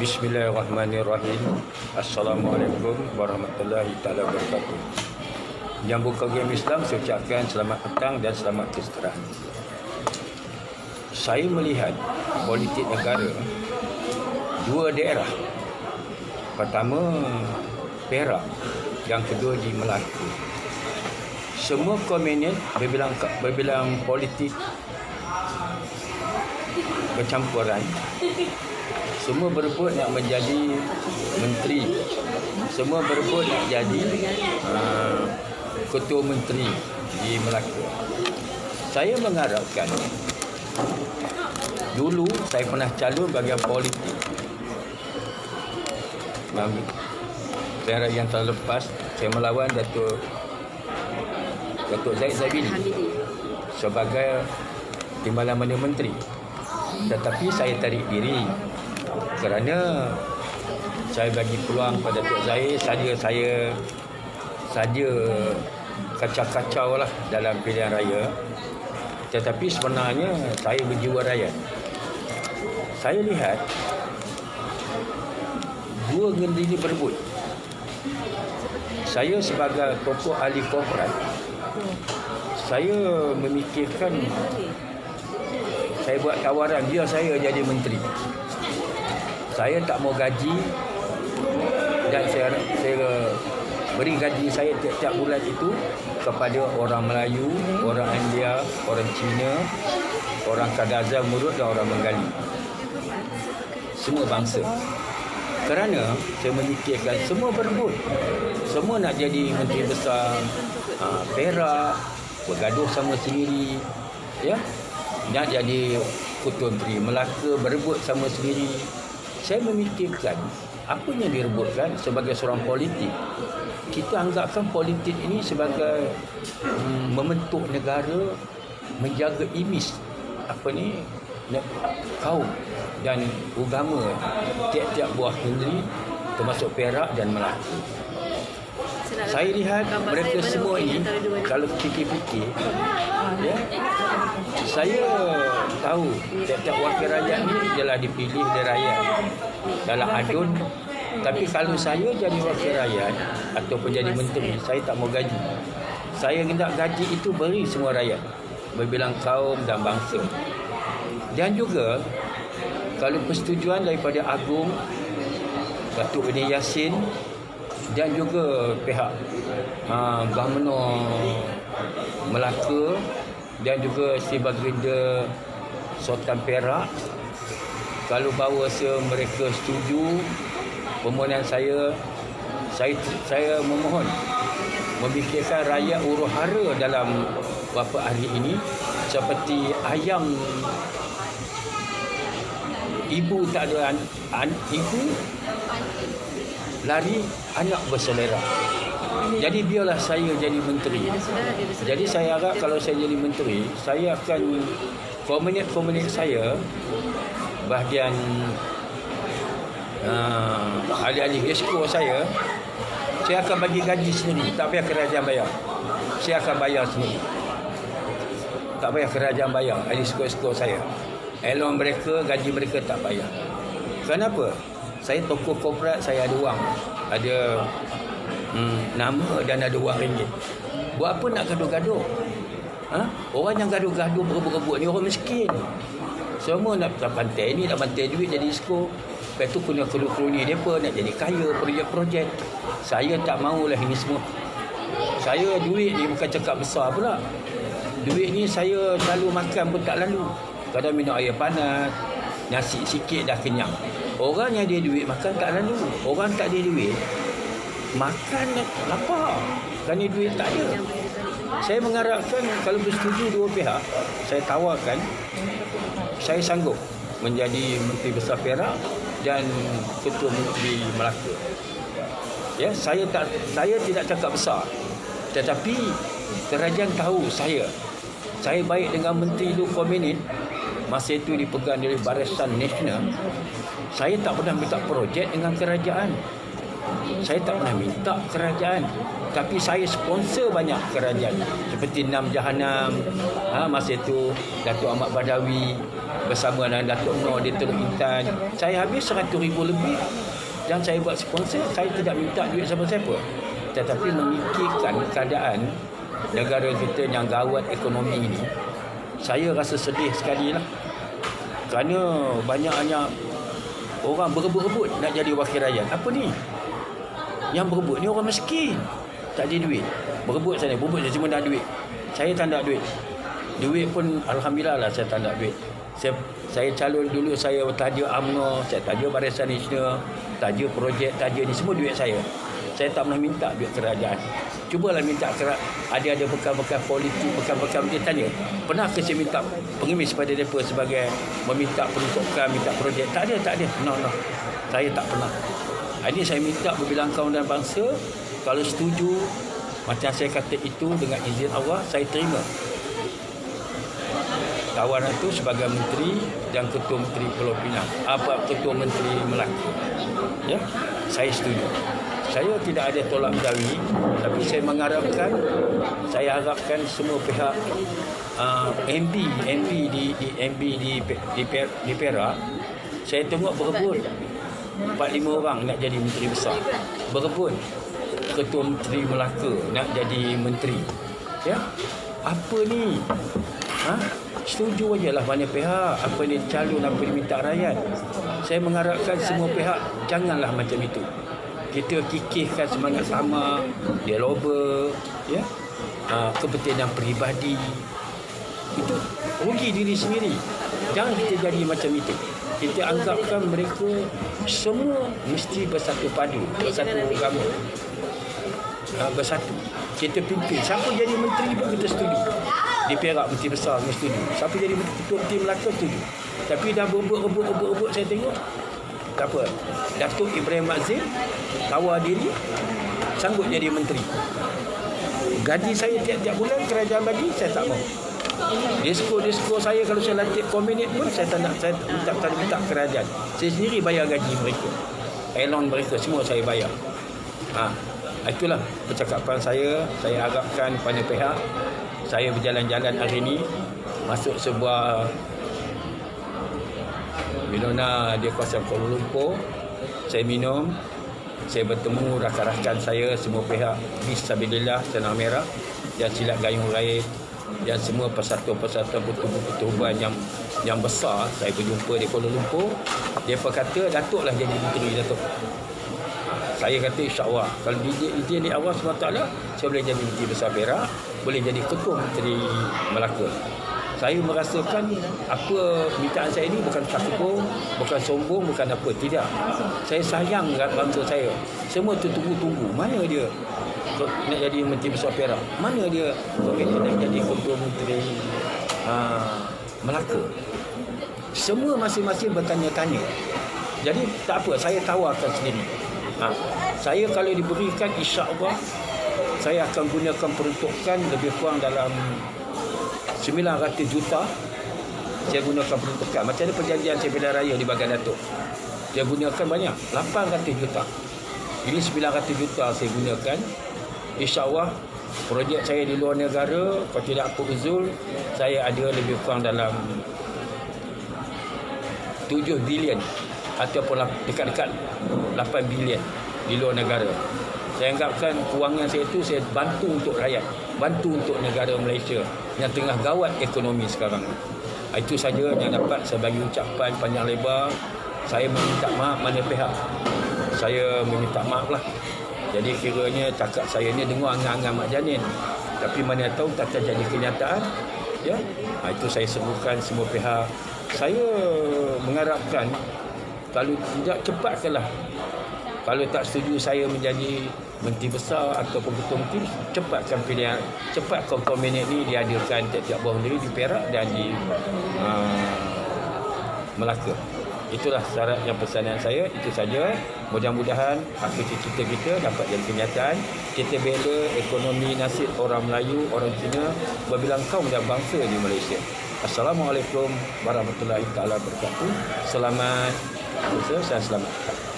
Bismillahirrahmanirrahim. Assalamualaikum warahmatullahi taala wabarakatuh. Yang berkaum Islam, saya ucapkan selamat petang dan selamat kesejahteraan. Saya melihat politik negara dua daerah. Pertama Perak, yang kedua di Melaka. Semua komunis berbilang politik bercampuran. Semua berebut nak menjadi menteri. Semua berebut nak jadi ketua menteri di Melaka. Saya mengharapkan, dulu saya pernah calon bahagian politik. Daerah yang terlepas, saya melawan Datuk Zaid Zabidi sebagai timbalan Menteri Menteri. Tetapi saya tarik diri kerana saya bagi peluang pada Datuk Zaid saja kacau-kacau lah dalam pilihan raya. Tetapi sebenarnya saya berjiwa rakyat. Saya lihat dua negeri ini berebut. Saya sebagai tokoh ahli korporat, saya memikirkan, saya buat tawaran biar saya jadi menteri. Saya tak mau gaji, dan saya beri gaji saya tiap-tiap bulan itu kepada orang Melayu, orang India, orang Cina, orang Kadazan Murud dan orang Bengali. Semua bangsa. Kerana saya memikirkan semua berebut. Semua nak jadi menteri besar. Perak bergaduh sama sendiri, ya. Nak jadi ketua menteri. Melaka berebut sama sendiri. Saya memikirkan apa yang direbutkan sebagai seorang politik. Kita anggapkan politik ini sebagai membentuk negara, menjaga imej kaum dan agama tiap-tiap buah negeri, termasuk Perak dan Melaka. Saya lihat mereka semua ini, kalau fikir-fikir, ya, saya tahu tiap-tiap wakil rakyat ni ialah dipilih oleh rakyat dalam adun. Tapi kalau saya jadi wakil rakyat ataupun jadi menteri, saya tak mau gaji. Saya hendak gaji itu beri semua rakyat, berbilang kaum dan bangsa. Dan juga kalau persetujuan daripada Agung, Datuk Beni Yassin dan juga pihak Gubernur Melaka dan juga si Baginda Sultan Perak, kalau bahawa mereka setuju permohonan saya memohon memikirkan rakyat huru-hara dalam beberapa hari ini, seperti ayam ibu tak ada ibu, lari anak berselera. Jadi biarlah saya jadi menteri. Jadi saya harap kalau saya jadi menteri, saya akan komunit saya, bahagian ahli-ahli esko saya akan bagi gaji sendiri. Tak payah kerajaan bayar. Saya akan bayar sendiri. Tak payah kerajaan bayar ahli esko saya. Elon mereka, gaji mereka tak payah. Kenapa? Saya tokoh korporat, saya ada wang. Ada nama dan ada wang ringgit. Buat apa nak gaduh-gaduh? Orang yang gaduh-gaduh berebut-rebut ni orang miskin. Semua nak pantai ni, nak pantai duit jadi esko. Lepas tu kena kroni mereka nak jadi kaya, projek-projek. Saya tak maulah ini semua. Saya duit ni bukan cakap besar pula. Duit ni saya selalu makan pun tak lalu. Kadang minum air panas, nasi sikit dah kenyang. Orang yang ada duit makan tak lalu. Orang tak ada duit makan lapar kerana duit tak ada. Saya mengharapkan kalau bersetuju dua pihak, saya tawarkan saya sanggup menjadi Menteri Besar Perak dan Ketua Menteri Melaka. Ya, saya tidak cakap besar, tetapi kerajaan tahu saya baik dengan menteri itu komunis. Masa itu dipegang oleh Barisan Nasional. Saya tak pernah minta projek dengan kerajaan. Saya tak pernah minta kerajaan, tapi saya sponsor banyak kerajaan seperti Nam Jahanam, masa itu Datuk Ahmad Badawi bersama dengan Datuk Noor di Teluk Intan. Saya habis 100,000 lebih dan saya buat sponsor. Saya tidak minta duit siapa-siapa, tetapi memikirkan keadaan negara kita yang gawat ekonomi ini. Saya rasa sedih sekali lah, kerana banyaknya orang berebut-rebut nak jadi wakil rakyat. Apa ni? Yang berebut ni orang miskin, tak ada duit. Berebut sana, cuma nak duit. Saya tak nak duit. Duit pun alhamdulillah lah saya tak nak duit. Saya calon dulu, saya taja UMNO, saya taja Barisan Nasional, taja projek, taja ni semua duit saya. Saya tak pernah minta duit kerajaan. Cubalah minta ada bekas-bekas politik, bekas-bekas dia tanya, pernah ke saya minta pengemis pada mereka sebagai meminta peruntukan, minta projek? Tak ada. No. Saya tak pernah. Ini saya minta berbilang kaum dan bangsa, kalau setuju macam saya kata itu, dengan izin Allah saya terima tawaran itu sebagai menteri dan ketua menteri Pulau Pinang, ketua menteri Melaka. Ya, saya setuju. Saya tidak ada tolak mendawi, tapi saya harapkan semua pihak MB di Perak, saya tengok berebut 4-5 orang nak jadi menteri besar. Berebut ketua menteri Melaka nak jadi menteri. Ya, apa ni? Setuju ajalah banyak pihak, apa ni calon, apa diminta rakyat. Saya mengharapkan semua pihak janganlah macam itu. Kita kikihkan semangat sama, dia loba, ya, kepentingan peribadi. Itu rugi diri sendiri. Jangan kita jadi macam itu. Kita anggapkan mereka semua mesti bersatu padu, bersatu agama, bersatu. Kita pimpin. Siapa jadi menteri pun kita setuju. Di Perak menteri besar kita setuju. Siapa jadi ketua menteri Melaka setuju. Tapi dah berebut saya tengok. Tak apa. Datuk Ibrahim Mazin tawar diri sanggup jadi menteri. Gaji saya tiap-tiap bulan kerajaan bagi, saya tak mau. Disko saya kalau saya latih komunit pun saya tak nak, saya minta kerajaan. Saya sendiri bayar gaji mereka. Elon mereka semua saya bayar. Itulah percakapan saya. Saya harapkan pada pihak, saya berjalan-jalan hari ini masuk sebuah Winona di kawasan Kuala Lumpur. Saya minum, saya bertemu rakan-rakan saya, semua pihak Fisabilillah Tanah Merah dan Silat Gayung Raib dan semua persatuan-persatuan pertubuhan yang besar. Saya berjumpa di Kuala Lumpur. Dia kata Datuk lah jadi menteri Datuk. Saya kata insya-Allah kalau dia di Allah SWT, saya boleh jadi menteri besar Perak, boleh jadi ketua menteri Melaka. Saya merasakan apa permintaan saya ini bukan takbur, bukan sombong, bukan apa. Tidak. Saya sayang kat bangsa saya. Semua tunggu-tunggu. Mana dia nak jadi menteri besar Perak? Mana dia nak jadi ketua menteri Melaka? Semua masing-masing bertanya-tanya. Jadi tak apa, saya tawarkan sendiri. Saya kalau diberikan, insya-Allah saya akan gunakan peruntukan lebih kurang dalam 900 juta. Saya gunakan peruntukan. Macam mana perjanjian saya pilihan raya di Bagan Datuk, saya gunakan banyak, 800 juta. Ini 900 juta saya gunakan. InsyaAllah projek saya di luar negara, kalau tidak apa uzul, saya ada lebih kurang dalam 7 bilion ataupun dekat-dekat 8 bilion di luar negara. Saya anggapkan kewangan saya itu saya bantu untuk rakyat, bantu untuk negara Malaysia yang tengah gawat ekonomi sekarang. Itu saja yang dapat saya bagi ucapan panjang lebar. Saya meminta maaf mana pihak. Saya meminta maaf lah. Jadi kiranya cakap saya ni dengar angan-angan Mak Janin, tapi mana tahu tak terjadi kenyataan. Ya, itu saya serukan semua pihak. Saya mengharapkan kalau tidak cepatkanlah. Kalau tak setuju saya menjadi menteri besar ataupun ketua menteri, cepatkan pilihan, cepatkan komunit ni diadakan tiap-tiap buah negeri di Perak dan di Melaka. Itulah syarat yang pesanan saya. Itu saja. Mudah-mudahan apa cita-cita kita dapat jadi kenyataan. Kita bela ekonomi nasib orang Melayu, orang Cina, berbilang kaum dan bangsa di Malaysia. Assalamualaikum warahmatullahi taala wabarakatuh. Selamat, selamat.